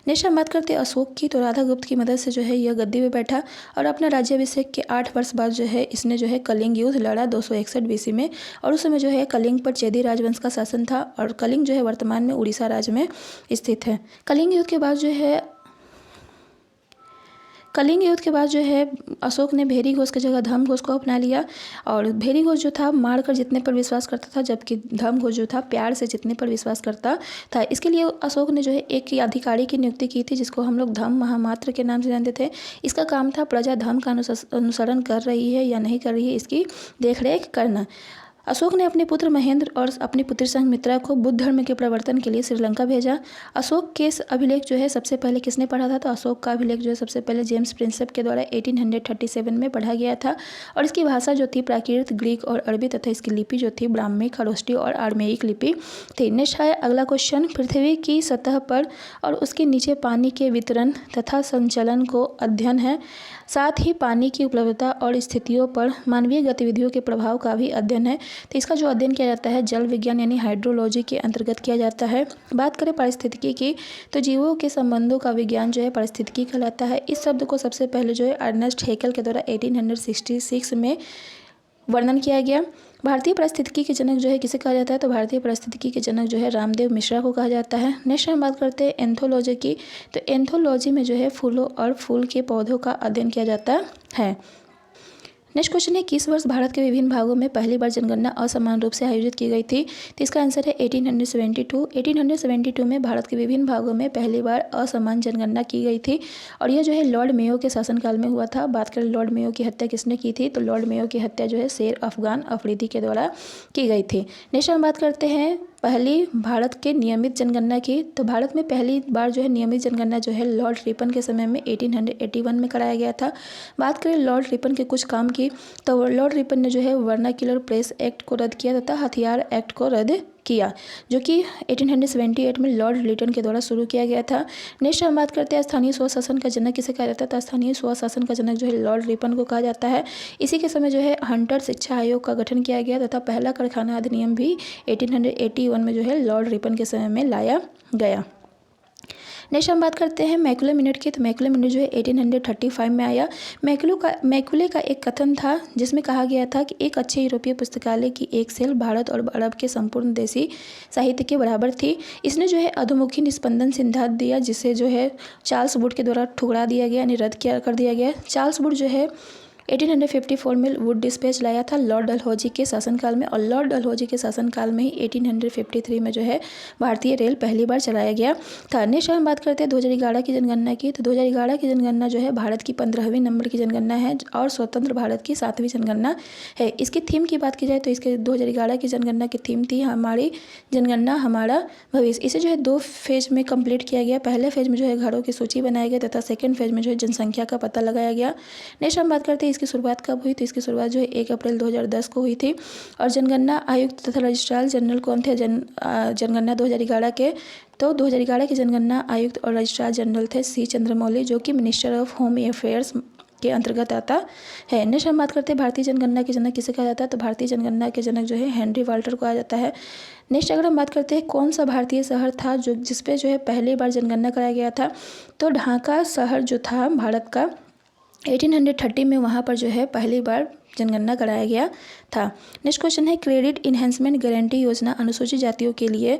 नेक्स्ट हम बात करते हैं अशोक की। तो राधा गुप्त की मदद से जो है यह गद्दी पे बैठा और अपना राज्याभिषेक के 8 वर्ष बाद जो है इसने जो है कलिंग युद्ध लड़ा 261 BC में। और उस समय जो है कलिंग पर चेदी राजवंश का शासन था और कलिंग जो है वर्तमान में उड़ीसा राज्य में स्थित है। कलिंग युद्ध के बाद जो है अशोक ने भेरी घोष की जगह धर्म घोष को अपना लिया। और भेरी घोष जो था मारकर जितने पर विश्वास करता था, जबकि धर्म घोष जो था प्यार से जितने पर विश्वास करता था। इसके लिए अशोक ने जो है एक अधिकारी की नियुक्ति की थी, जिसको हम लोग धम्म महामात्र के नाम से जानते थे। इसका काम था प्रजा धर्म का अनुसरण कर रही है या नहीं कर रही है इसकी देखरेख करना। अशोक ने अपने पुत्र महेंद्र और अपनी पुत्री संघमित्रा को बुद्ध धर्म के प्रवर्तन के लिए श्रीलंका भेजा। अशोक के अभिलेख जो है सबसे पहले किसने पढ़ा था? तो अशोक का अभिलेख जो है सबसे पहले जेम्स प्रिंसेप के द्वारा 1837 में पढ़ा गया था। और इसकी भाषा जो थी प्राकृत, ग्रीक और अरबी तथा इसकी लिपि जो थी ब्राह्मी, खरोष्टी और आर्मेयिक लिपि थी। नेक्स्ट है अगला क्वेश्चन, पृथ्वी की सतह पर और उसके नीचे पानी के वितरण तथा संचलन को अध्ययन है, साथ ही पानी की उपलब्धता और स्थितियों पर मानवीय गतिविधियों के प्रभाव का भी अध्ययन है। तो इसका जो अध्ययन किया जाता है जल विज्ञान यानी हाइड्रोलॉजी के अंतर्गत किया जाता है। बात करें पारिस्थितिकी की, तो जीवों के संबंधों का विज्ञान जो है पारिस्थितिकी कहलाता है। इस शब्द को सबसे पहले जो है अर्नेस्ट हेकल के द्वारा 1866 में वर्णन किया गया। भारतीय पारिस्थितिकी के जनक जो है किसे कहा जाता है? तो भारतीय पारिस्थितिकी के जनक जो है रामदेव मिश्रा को कहा जाता है। नेक्स्ट हम बात करते हैं एंथोलॉजी की, तो एंथोलॉजी में जो है फूलों और फूल के पौधों का अध्ययन किया जाता है। नेक्स्ट क्वेश्चन है, किस वर्ष भारत के विभिन्न भागों में पहली बार जनगणना असमान रूप से आयोजित की गई थी? तो इसका आंसर है 1872। 1872 में भारत के विभिन्न भागों में पहली बार असमान जनगणना की गई थी और यह जो है लॉर्ड मेयो के शासनकाल में हुआ था। बात करें लॉर्ड मेयो की हत्या किसने की थी? तो लॉर्ड मेयो की हत्या जो है शेर अफगान अफरीदी के द्वारा की गई थी। नेक्स्ट हम बात करते हैं पहली भारत के नियमित जनगणना की, तो भारत में पहली बार जो है नियमित जनगणना जो है लॉर्ड रिपन के समय में 1881 में कराया गया था। बात करें लॉर्ड रिपन के कुछ काम की, तो लॉर्ड रिपन ने जो है वर्नाक्युलर प्रेस एक्ट को रद्द किया तथा हथियार एक्ट को रद्द किया, जो कि 1878 में लॉर्ड लिटन के द्वारा शुरू किया गया था। नेक्स्ट हम बात करते हैं स्थानीय स्वशासन का जनक किसे कहा जाता है? स्थानीय स्वशासन का जनक जो है लॉर्ड रिपन को कहा जाता है। इसी के समय जो है हंटर शिक्षा आयोग का गठन किया गया तथा पहला कारखाना अधिनियम भी 1881 में जो है लॉर्ड रिपन के समय में लाया गया। नेक्स्ट हम बात करते हैं मैकुले मिनट की, तो मैकुले मिनट जो है 1835 में आया। मैकुले का एक कथन था जिसमें कहा गया था कि एक अच्छे यूरोपीय पुस्तकालय की एक सेल भारत और अरब के संपूर्ण देसी साहित्य के बराबर थी। इसने जो है अधोमुखी निस्पंदन सिद्धांत दिया, जिसे जो है चार्ल्स वुड के द्वारा ठुकरा दिया गया यानी रद्द कर दिया गया। चार्ल्स वुड जो है 1854 में वुड डिस्पैच लाया था लॉर्ड डलहौजी के शासनकाल में और लॉर्ड डलहौजी के शासनकाल में ही 1853 में जो है भारतीय रेल पहली बार चलाया गया था। नेक्स्ट हम बात करते हैं 2011 की जनगणना की, तो 2011 की जनगणना जो है भारत की 15वीं नंबर की जनगणना है और स्वतंत्र भारत की 7वीं जनगणना है। इसकी थीम की बात की जाए तो इसके 2011 की जनगणना की थीम थी हमारी जनगणना हमारा भविष्य। इसे जो है 2 फेज में कंप्लीट किया गया। पहले फेज में जो है घरों की सूची बनाई गई तथा सेकेंड फेज में जो है जनसंख्या का पता लगाया गया। नेक्स्ट हम बात करते हैं इसकी शुरुआत कब हुई, तो इसकी शुरुआत जो है 1 अप्रैल 2010 को हुई थी और जनगणना आयुक्त तथा रजिस्ट्रार जनरल कौन थे जनगणना 2011 के? तो 2011 के जनगणना आयुक्त और रजिस्ट्रार जनरल थे सी चंद्रमौली, जो कि मिनिस्टर ऑफ होम अफेयर्स के अंतर्गत आता है। नेक्स्ट हम बात करते हैं भारतीय जनगणना के जनक किसे कहा जाता है? तो भारतीय जनगणना के जनक जो है हेनरी वाल्टर को कहा जाता है। नेक्स्ट अगर हम बात करते हैं कौन सा भारतीय शहर था जो जिसपे जो है पहली बार जनगणना कराया गया था, तो ढाका शहर जो था भारत का 1830 में वहाँ पर जो है पहली बार जनगणना कराया गया था। नेक्स्ट क्वेश्चन है क्रेडिट इन्हेंसमेंट गारंटी योजना अनुसूचित जातियों के लिए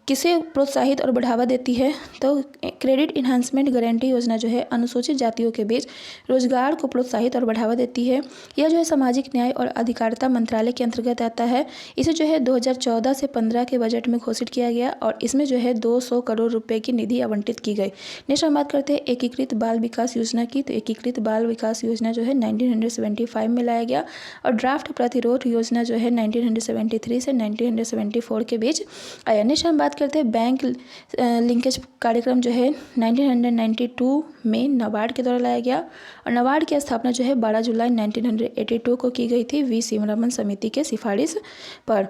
किसे प्रोत्साहित और बढ़ावा देती है? तो क्रेडिट इन्हांसमेंट गारंटी योजना जो है अनुसूचित जातियों के बीच रोजगार को प्रोत्साहित और बढ़ावा देती है। यह जो है सामाजिक न्याय और अधिकारिता मंत्रालय के अंतर्गत आता है। इसे जो है 2014 से 15 के बजट में घोषित किया गया और इसमें जो है 200 करोड़ रुपए की निधि आवंटित की गई। नेक्स्ट हम बात करते हैं एकीकृत बाल विकास योजना की, तो एकीकृत बाल विकास योजना जो है 1975 में लाया गया और ड्राफ्ट प्रतिरोध योजना जो है 1973 से 1974 के बीच आया। नेक्स्ट हम बात करते हैं बैंक लिंकेज कार्यक्रम जो है 1992 में नाबार्ड के द्वारा लाया गया और नाबार्ड की स्थापना जो है 12 जुलाई 1982 को की गई थी वी सीवरमन समिति के सिफारिश पर।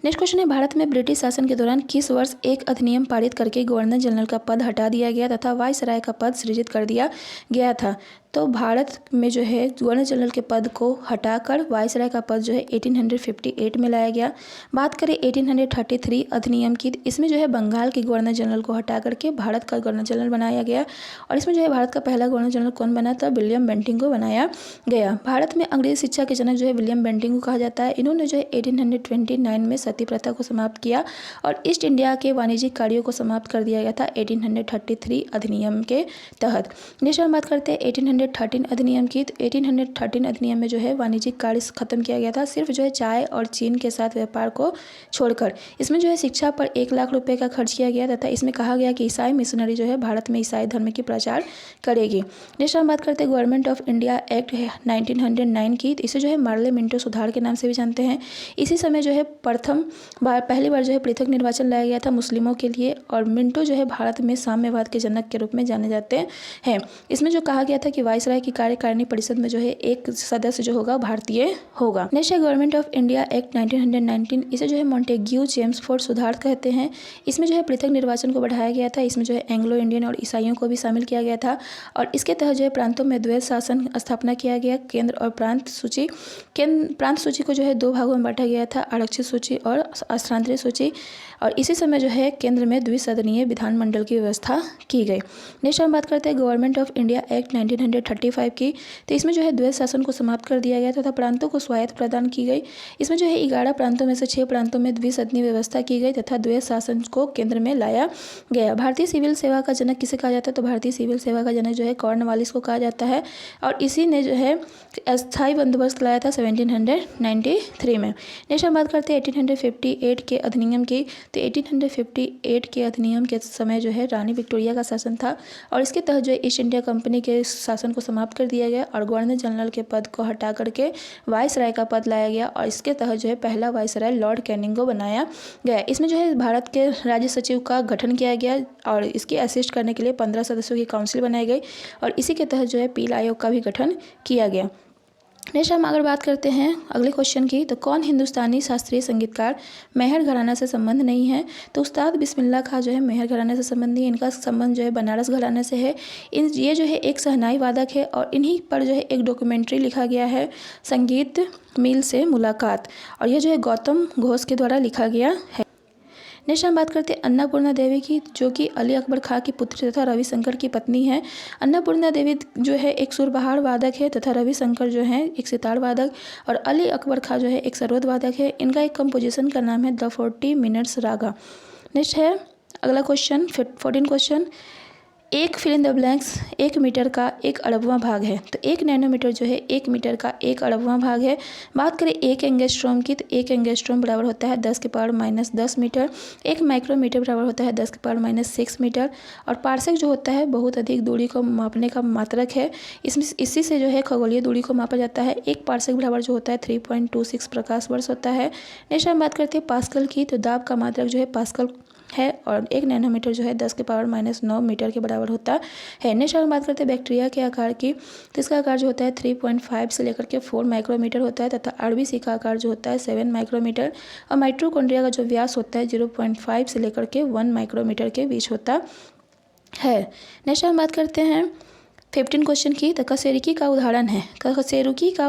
नेक्स्ट क्वेश्चन है भारत में ब्रिटिश शासन के दौरान किस वर्ष एक अधिनियम पारित करके गवर्नर जनरल का पद हटा दिया गया तथा वायसराय का पद सृजित कर दिया गया था? तो भारत में जो है गवर्नर जनरल के पद को हटाकर वायसराय का पद जो है 1858 में लाया गया। बात करें 1833 अधिनियम की, इसमें जो है बंगाल के गवर्नर जनरल को हटा करके भारत का गवर्नर जनरल बनाया गया और इसमें जो है भारत का पहला गवर्नर जनरल कौन बना था? विलियम बेंटिंग को बनाया गया। भारत में अंग्रेजी शिक्षा के जनक जो है विलियम बेंटिंग को कहा जाता है। इन्होंने जो है 1829 में सती प्रथा को समाप्त किया और ईस्ट इंडिया के वाणिज्यिक कार्यों को समाप्त कर दिया गया था 1833 अधिनियम के तहत। नेक्स्ट हम बात करते हैं 1813 अधिनियम की, तो 1813 अधिनियम में जो है वाणिज्यिक कार्य खत्म किया गया था, सिर्फ जो है चाय और चीन के साथ व्यापार को छोड़कर। इसमें जो है शिक्षा पर 1 लाख रुपए का खर्च किया गया तथा इसमें कहा गया कि ईसाई मिशनरी जो है भारत में ईसाई धर्म की प्रचार करेगी। नेक्स्ट हम बात करते हैं गवर्नमेंट ऑफ इंडिया एक्ट 1909 की, तो इसे जो है मार्ले मिंटो सुधार के नाम से भी जानते हैं। इसी समय जो है पहली बार जो है पृथक निर्वाचन लाया गया था मुस्लिमों के लिए, और मिंटो जो है भारत में साम्यवाद के जनक के रूप में जाने जाते हैं। इसमें जो कहा गया था कि वायसराय की कार्यकारिणी परिषद में जो है एक सदस्य जो होगा भारतीय होगा। नेक्स्ट है गवर्नमेंट ऑफ इंडिया एक्ट 1919, इसे जो है मॉन्टेग्यू चेम्सफोर्ड सुधार कहते हैं। इसमें जो है पृथक निर्वाचन को बढ़ाया गया था, इसमें जो है एंग्लो इंडियन और ईसाइयों को भी शामिल किया गया था, और इसके तहत जो है प्रांतों में द्वैत शासन स्थापना किया गया। केंद्र और प्रांत सूची को जो है 2 भागों में बांटा गया था, आरक्षित सूची और स्थानांतरित सूची, और इसी समय जो है केंद्र में द्विसदनीय विधानमंडल की व्यवस्था की गई। नेक्स्ट हम बात करते हैं गवर्नमेंट ऑफ इंडिया एक्ट 1935 की, तो इसमें जो है द्वैत शासन को समाप्त कर दिया गया तथा प्रांतों को स्वायत्त प्रदान की गई। इसमें जो है 11 प्रांतों में से 6 प्रांतों में द्विसदनीय व्यवस्था की गई तथा द्वैत शासन को केंद्र में लाया गया। भारतीय सिविल सेवा का जनक किसे कहा जाता है, तो भारतीय सिविल सेवा का जनक जो है कॉर्नवालिस को कहा जाता है, और इसी ने जो है अस्थायी बंदोबस्त लाया था 1793 में। नेक्स्ट हम बात करते हैं 1858 के अधिनियम की, तो 1858 के अधिनियम के समय जो है रानी विक्टोरिया का शासन था, और इसके तहत जो है ईस्ट इंडिया कंपनी के शासन को समाप्त कर दिया गया और गवर्नर जनरल के पद को हटा करके वायसराय का पद लाया गया, और इसके तहत जो है पहला वायसराय लॉर्ड कैनिंग को बनाया गया। इसमें जो है भारत के राज्य सचिव का गठन किया गया, और इसकी असिस्ट करने के लिए 15 सदस्यों की काउंसिल बनाई गई, और इसी के तहत जो है पील आयोग का भी गठन किया गया। नेक्स्ट हम अगर बात करते हैं अगले क्वेश्चन की, तो कौन हिंदुस्तानी शास्त्रीय संगीतकार मेहर घराना से संबंध नहीं है, तो उस्ताद बिस्मिल्लाह खां जो है मेहर घराने से संबंध नहीं है, इनका संबंध जो है बनारस घराने से है। ये जो है एक शहनाई वादक है, और इन्हीं पर जो है एक डॉक्यूमेंट्री लिखा गया है, संगीत मिल से मुलाकात, और यह जो है गौतम घोष के द्वारा लिखा गया है। नेक्स्ट हम बात करते हैं अन्नपूर्णा देवी की, जो कि अली अकबर खां की पुत्री तथा रविशंकर की पत्नी है। अन्नपूर्णा देवी जो है एक सुरबहार वादक है तथा रविशंकर जो है एक सितार वादक, और अली अकबर खां जो है एक सरोद वादक है। इनका एक कंपोजिशन का नाम है द 40 मिनट्स रागा। नेक्स्ट है अगला क्वेश्चन 14 क्वेश्चन, एक fill in the blanks 1 metre का 1/1वां भाग है, तो 1 नैनोमीटर जो है 1 मीटर का 1/1वां भाग है। बात करें 1 एंगस्ट्रॉम की, तो 1 एंगस्ट्रॉम बराबर होता है 10⁻⁻10 मीटर। 1 माइक्रोमीटर बराबर होता है 10⁻⁻6 मीटर, और पार्सेक जो होता है बहुत अधिक दूरी को मापने का मात्रक है। इसी से जो है खगोलीय दूरी को मापा जाता है। 1 पार्सेक बराबर जो होता है 3.26 प्रकाश वर्ष होता है। नेक्स्ट हम बात करते हैं पास्कल की, तो दाब का मात्रक जो है पास्कल है, और 1 नैनोमीटर जो है 10⁻⁹ मीटर के बराबर होता है। नेक्स्ट हम बात करते हैं बैक्टीरिया के आकार की, तो इसका आकार जो होता है 3.5 से लेकर के 4 माइक्रोमीटर होता है, तथा आरबीसी का आकार जो होता है 7 माइक्रोमीटर, और माइटोकॉन्ड्रिया का जो व्यास होता है 0.5 से लेकर के 1 माइक्रोमीटर के बीच होता है। नेक्स्ट हम बात करते हैं 15 क्वेश्चन की, तो कशेरुकी का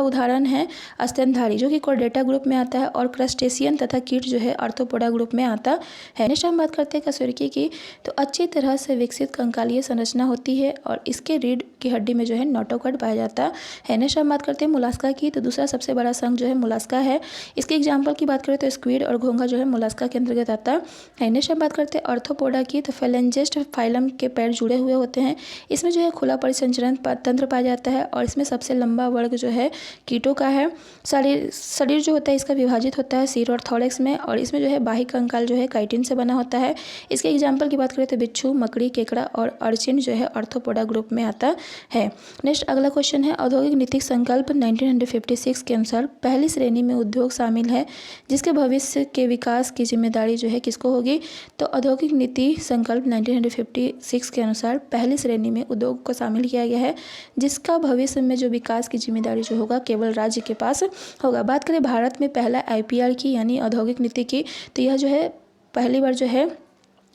उदाहरण है स्तनधारी, जो कि कोर्डेटा ग्रुप में आता है, और क्रस्टेशियन तथा कीट जो है आर्थ्रोपोडा ग्रुप में आता है। नेक्स्ट हम बात करते हैं कशेरुकी की, तो अच्छी तरह से विकसित कंकालीय संरचना होती है, और इसके रीढ़ की हड्डी में जो है नोटोकॉट पाया जाता है। नेक्स्ट हम बात करते हैं मोलास्का की, तो दूसरा सबसे बड़ा संघ जो है मोलास्का है। इसके एग्जाम्पल की बात करें तो स्क्विड और घोंघा जो है मोलास्का के अंतर्गत आता है। नेक्स्ट हम बात करते हैं आर्थ्रोपोडा की, तो फेलेंजेस्ट फाइलम के पैर जुड़े हुए होते हैं। इसमें जो है खुला परिसंचरण तंत्र पाया जाता है, और इसमें सबसे लंबा वर्ग जो है कीटों का है। शरीर जो होता है इसका विभाजित होता है सिर और थोरैक्स में, और इसमें जो है बाह्य कंकाल जो है काइटिन से बना होता है। इसके एग्जाम्पल की बात करें तो बिच्छू, मकड़ी, केकड़ा और अर्चिन जो है आर्थ्रोपोडा ग्रुप में आता है। नेक्स्ट अगला क्वेश्चन है औद्योगिक नीतिक संकल्प 1956 के अनुसार पहली श्रेणी में उद्योग शामिल है, जिसके भविष्य के विकास की जिम्मेदारी जो है किसको होगी, तो औद्योगिक नीति संकल्प 1956 के अनुसार पहली श्रेणी में उद्योग को शामिल किया गया है, जिसका भविष्य में जो विकास की जिम्मेदारी जो होगा केवल राज्य के पास होगा। बात करें भारत में पहला IPR की यानी औद्योगिक नीति की, तो यह जो है पहली बार जो है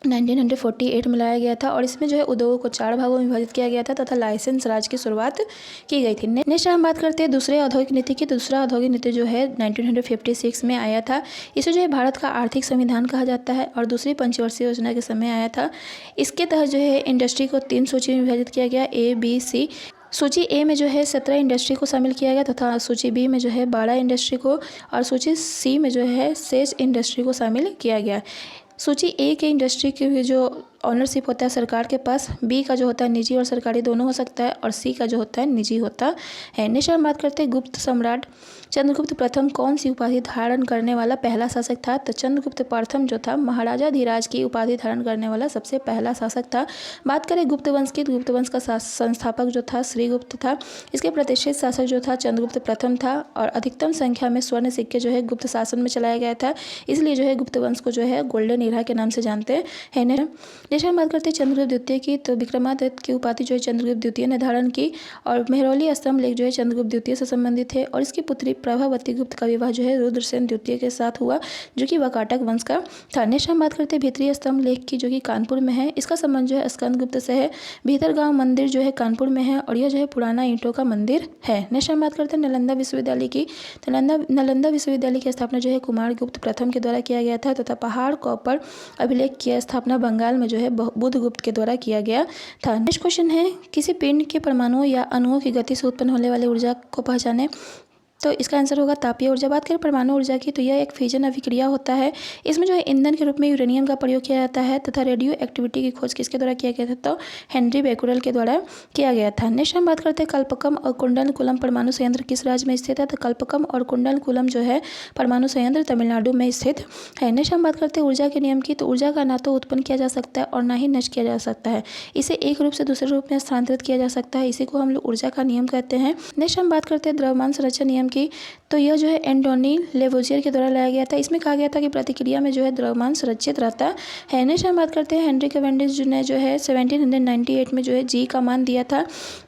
1948 में लाया गया था, और इसमें जो है उद्योगों को 4 भागों में विभाजित किया गया था तथा लाइसेंस राज की शुरुआत की गई थी। नेक्स्ट हम बात करते हैं दूसरे औद्योगिक नीति की। दूसरा औद्योगिक नीति जो है 1956 में आया था। इसे जो है भारत का आर्थिक संविधान कहा जाता है, और दूसरी पंचवर्षीय योजना के समय आया था। इसके तहत जो है इंडस्ट्री को 3 सूची में विभाजित किया गया, A, B, C। सूची ए में जो है 17 इंडस्ट्री को शामिल किया गया तथा सूची बी में जो है 12 इंडस्ट्री को, और सूची सी में जो है 6 इंडस्ट्री को शामिल किया गया। सूची ए के इंडस्ट्री की जो ऑनरशिप होता है सरकार के पास। बी का जो होता है निजी और सरकारी दोनों हो सकता है, और सी का जो होता है निजी होता है। नेक्स्ट हम बात करते हैं गुप्त सम्राट चंद्रगुप्त प्रथम कौन सी उपाधि धारण करने वाला पहला शासक था? तो चंद्रगुप्त प्रथम जो था महाराजा धीराज की उपाधि धारण करने वाला सबसे पहला शासक था। बात करें गुप्त वंश की, गुप्त वंश का संस्थापक जो था श्रीगुप्त था। इसके प्रतिष्ठित शासक जो था चंद्रगुप्त प्रथम था, और अधिकतम संख्या में स्वर्ण सिक्के जो है गुप्त शासन में चलाया गया था, इसलिए जो है गुप्त वंश को जो है गोल्डन एरा के नाम से जानते हैं। नेक्स्ट हम बात करते हैं चंद्रगुप्त द्वितीय की। तो विक्रमादित्य की उपाधि जो है चंद्रगुप्त द्वितीय ने धारण की, और मेहरौली स्तंभ लेख जो है चंद्रगुप्त द्वितीय से संबंधित है, और इसकी पुत्री प्रभावती गुप्त का विवाह जो है रुद्रसेन द्वितीय के साथ हुआ, जो कि वाकाटक वंश का था। नेक्स्ट हम बात करते हैं भीतरी स्तंभ लेख की, जो कि कानपुर में है। इसका संबंध जो है स्कंदगुप्त से है। भीतरगांव मंदिर जो है कानपुर में है, और यह जो है पुराना ईंटों का मंदिर है। नेक्स्ट हम बात करते हैं नालंदा विश्वविद्यालय की। तो नालंदा विश्वविद्यालय की स्थापना जो है कुमारगुप्त प्रथम के द्वारा किया गया था, तथा पहाड़ कॉपर अभिलेख की स्थापना बंगाल में जो है बुधगुप्त के द्वारा किया गया था। नेक्स्ट क्वेश्चन है किसी पिंड के परमाणुओं या अणुओं की गति से उत्पन्न होने वाली ऊर्जा को पहचाने। तो इसका आंसर होगा तापीय ऊर्जा। बात करें परमाणु ऊर्जा की, तो यह एक फिजन अभिक्रिया होता है। इसमें जो है ईंधन के रूप में यूरेनियम का प्रयोग किया जाता है, तथा रेडियो एक्टिविटी की खोज किसके द्वारा किया गया था? तो हेनरी बेकुरेल के द्वारा किया गया था। नेक्स्ट हम बात करते हैं कल्पकम और कुंडलकुलम परमाणु संयंत्र किस राज्य में स्थित है? तो कल्पकम और कुंडलकुलम जो है परमाणु संयंत्र तमिलनाडु में स्थित है। नेक्स्ट हम बात करते हैं ऊर्जा के नियम की। तो ऊर्जा का ना तो उत्पन्न किया जा सकता है और ना ही नष्ट किया जा सकता है, इसे एक रूप से दूसरे रूप में स्थानांतरित किया जा सकता है, इसी को हम लोग ऊर्जा का नियम कहते हैं। नेक्स्ट हम बात करते हैं द्रव्यमान संरक्षण नियम की। तो यह जो है एंटोनी लेवोजियर के द्वारा लाया गया था। इसमें कहा गया था कि प्रतिक्रिया में जो है द्रव्यमान सुरक्षित रहता है। नेक्स्ट हम बात करते हैं हेनरी कैवेंडिश ने जो है 1798 में जो है जी का मान दिया था।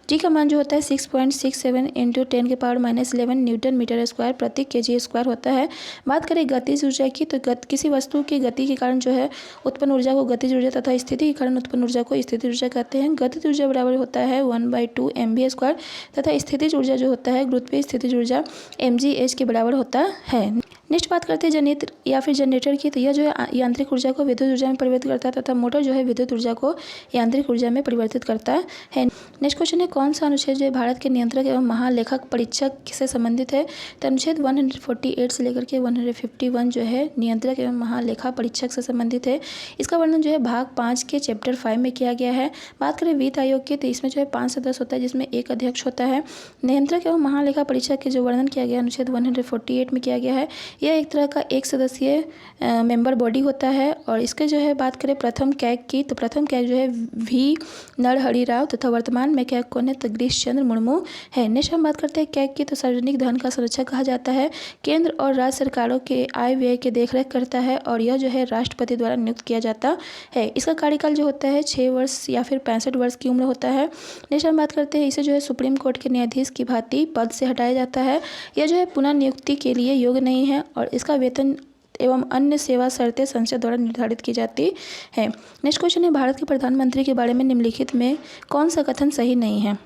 जी का मान जो होता है 6.67 × 10⁻11 न्यूटन मीटर स्क्वायर प्रति केजी स्क्वायर होता है। बात करें गतिज ऊर्जा की, तो किसी वस्तु की गति के कारण जो है उत्पन्न ऊर्जा को गतिज ऊर्जा तथा स्थिति के कारण उत्पन्न ऊर्जा को स्थितिज ऊर्जा कहते हैं। गतिज ऊर्जा बराबर होता है 1/2 mv² तथा स्थितिज ऊर्जा जो होता है गुरुत्वीय स्थितिज ऊर्जा mgh के बराबर होता है। नेक्स्ट बात करते हैं जनरेटर या फिर जनरेटर की। तो यह जो है यांत्रिक ऊर्जा को विद्युत ऊर्जा में परिवर्तित करता है, तथा मोटर जो है विद्युत ऊर्जा को यांत्रिक ऊर्जा में परिवर्तित करता है। नेक्स्ट क्वेश्चन है कौन सा अनुच्छेद जो है भारत के नियंत्रक एवं महालेखक परीक्षक से संबंधित है? तो अनुच्छेद 148 से लेकर के 151 जो है नियंत्रक एवं महालेखा परीक्षक से संबंधित है। इसका वर्णन जो है भाग 5 के चैप्टर 5 में किया गया है। बात करें वित्त आयोग की, तो इसमें जो है 5 सदस्य होता है, जिसमें एक अध्यक्ष होता है। नियंत्रक एवं महालेखा परीक्षक के जो वर्णन किया गया अनुच्छेद 148 में किया गया है। यह एक तरह का एक सदस्यीय मेंबर बॉडी होता है, और इसके जो है बात करें प्रथम कैग की, तो प्रथम कैग जो है वी नरहरि राव तथा वर्तमान में कैग कौन है? तो गिरीश चंद्र मुर्मू है। नेक्स्ट हम बात करते हैं कैग की। तो सार्वजनिक धन का संरक्षक कहा जाता है, केंद्र और राज्य सरकारों के आय व्यय के देखरेख करता है, और यह जो है राष्ट्रपति द्वारा नियुक्त किया जाता है। इसका कार्यकाल जो होता है 6 वर्ष या फिर 65 वर्ष की उम्र होता है। नेक्स्ट हम बात करते हैं इसे जो है सुप्रीम कोर्ट के न्यायाधीश की भांति पद से हटाया जाता है। यह जो है पुनः नियुक्ति के लिए योग्य नहीं है, और इसका वेतन एवं अन्य सेवा शर्तें संसद द्वारा निर्धारित की जाती है। नेक्स्ट क्वेश्चन है भारत के प्रधानमंत्री के बारे में निम्नलिखित में कौन सा कथन सही नहीं है?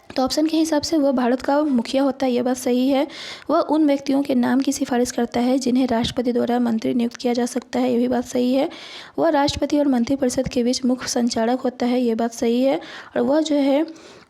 तो ऑप्शन के हिसाब से वह भारत का मुखिया होता है, यह बात सही है। वह उन व्यक्तियों के नाम की सिफारिश करता है जिन्हें राष्ट्रपति द्वारा मंत्री नियुक्त किया जा सकता है, यह भी बात सही है। वह राष्ट्रपति और मंत्रिपरिषद के बीच मुख्य संचालक होता है, यह बात सही है। और वह जो है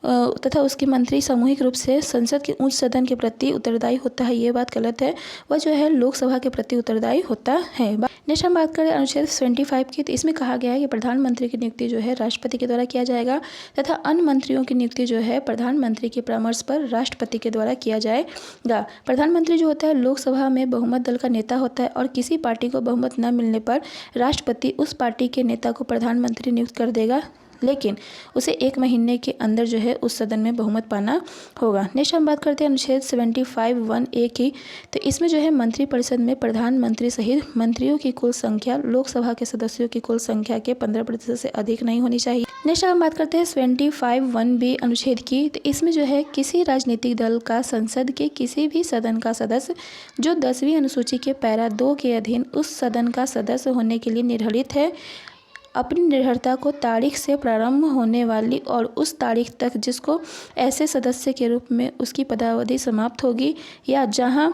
तथा उसके मंत्री सामूहिक रूप से संसद के उच्च सदन के प्रति उत्तरदायी होता है, ये बात गलत है। वह जो है लोकसभा के प्रति उत्तरदायी होता है। नेक्स्ट हम बात करें अनुच्छेद 75 की, तो इसमें कहा गया है कि प्रधानमंत्री की नियुक्ति जो है राष्ट्रपति के द्वारा किया जाएगा, तथा अन्य मंत्रियों की नियुक्ति जो है प्रधानमंत्री के परामर्श पर राष्ट्रपति के द्वारा किया जाएगा। प्रधानमंत्री जो होता है लोकसभा में बहुमत दल का नेता होता है, और किसी पार्टी को बहुमत न मिलने पर राष्ट्रपति उस पार्टी के नेता को प्रधानमंत्री नियुक्त कर देगा, लेकिन उसे 1 महीने के अंदर जो है उस सदन में बहुमत पाना होगा। नेक्स्ट हम बात करते हैं अनुच्छेद 75(1)(a) की। तो इसमें जो है मंत्रिपरिषद में प्रधानमंत्री सहित मंत्रियों की कुल संख्या लोकसभा के सदस्यों की कुल संख्या के 15% से अधिक नहीं होनी चाहिए। नेक्स्ट हम बात करते हैं 75(1)(b) अनुच्छेद की। तो इसमें जो है किसी राजनीतिक दल का संसद के किसी भी सदन का सदस्य जो 10वीं अनुसूची के पैरा 2 के अधीन उस सदन का सदस्य होने के लिए निर्धारित है, अपनी निर्भरता को तारीख से प्रारंभ होने वाली और उस तारीख तक जिसको ऐसे सदस्य के रूप में उसकी पदावधि समाप्त होगी, या जहां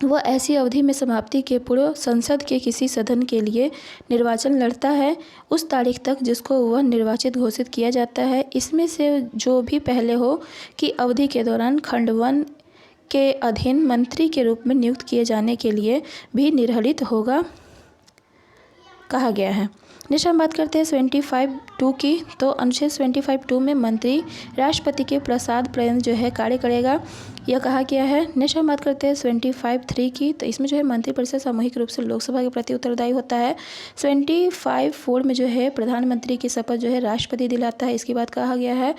वह ऐसी अवधि में समाप्ति के पूर्व संसद के किसी सदन के लिए निर्वाचन लड़ता है, उस तारीख तक जिसको वह निर्वाचित घोषित किया जाता है, इसमें से जो भी पहले हो की अवधि के दौरान खंड 1 के अधीन मंत्री के रूप में नियुक्त किए जाने के लिए भी निर्धारित होगा, कहा गया है। नेक्स्ट हम बात करते हैं 25(2) की। तो अनुच्छेद 25(2) में मंत्री राष्ट्रपति के प्रसाद पर्यंत जो है कार्य करेगा, यह कहा गया है। नेक्स्ट हम बात करते हैं 25(3) की। तो इसमें जो है मंत्रिपरिषद सामूहिक रूप से लोकसभा के प्रति उत्तरदायी होता है। 25(4) में जो है प्रधानमंत्री की शपथ जो है राष्ट्रपति दिलाता है, इसकी बात कहा गया है।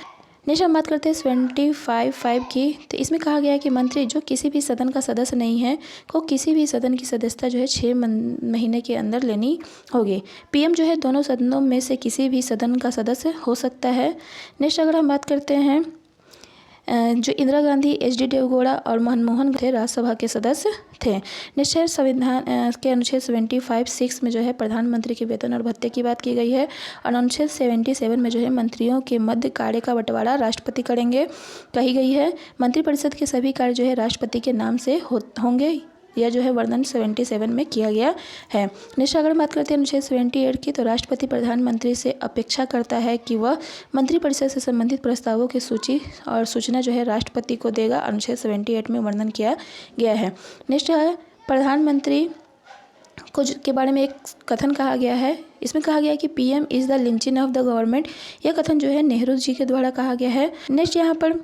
नेक्स्ट हम बात करते हैं 25(5) की। तो इसमें कहा गया है कि मंत्री जो किसी भी सदन का सदस्य नहीं है को किसी भी सदन की सदस्यता जो है 6 महीने के अंदर लेनी होगी। पीएम जो है दोनों सदनों में से किसी भी सदन का सदस्य हो सकता है। नेक्स्ट अगर हम बात करते हैं जो इंदिरा गांधी, एच.डी. देवेगौड़ा और मनमोहन थे राज्यसभा के सदस्य थे। नेक्स्ट है संविधान के अनुच्छेद 25(6) में जो है प्रधानमंत्री के वेतन और भत्ते की बात की गई है। और अनुच्छेद 77 में जो है मंत्रियों के मध्य कार्य का बंटवारा राष्ट्रपति करेंगे कही गई है। मंत्रिपरिषद के सभी कार्य जो है राष्ट्रपति के नाम से होंगे, यह जो है वर्णन 77 में किया गया है। नेक्स्ट अगर बात करते हैं अनुच्छेद 78 की। तो राष्ट्रपति प्रधानमंत्री से अपेक्षा करता है कि वह मंत्रिपरिषद से संबंधित प्रस्तावों की सूची और सूचना जो है राष्ट्रपति को देगा, अनुच्छेद 78 में वर्णन किया गया है। नेक्स्ट है प्रधानमंत्री के बारे में एक कथन कहा गया है। इसमें कहा गया है कि PM is the linchpin of the government. यह कथन जो है नेहरू जी के द्वारा कहा गया है। नेक्स्ट यहाँ पर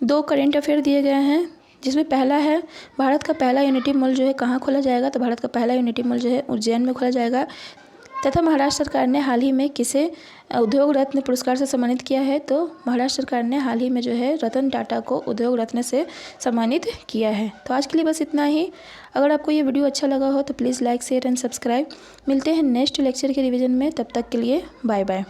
2 करेंट अफेयर दिए गए हैं, जिसमें पहला है भारत का पहला यूनिटी मॉल जो है कहाँ खोला जाएगा। तो भारत का पहला यूनिटी मॉल जो है उज्जैन में खोला जाएगा। तथा महाराष्ट्र सरकार ने हाल ही में किसे उद्योग रत्न पुरस्कार से सम्मानित किया है। तो महाराष्ट्र सरकार ने हाल ही में जो है रतन टाटा को उद्योग रत्न से सम्मानित किया है। तो आज के लिए बस इतना ही। अगर आपको ये वीडियो अच्छा लगा हो तो please like, share and subscribe. मिलते हैं नेक्स्ट लेक्चर के रिवीजन में, तब तक के लिए बाय बाय।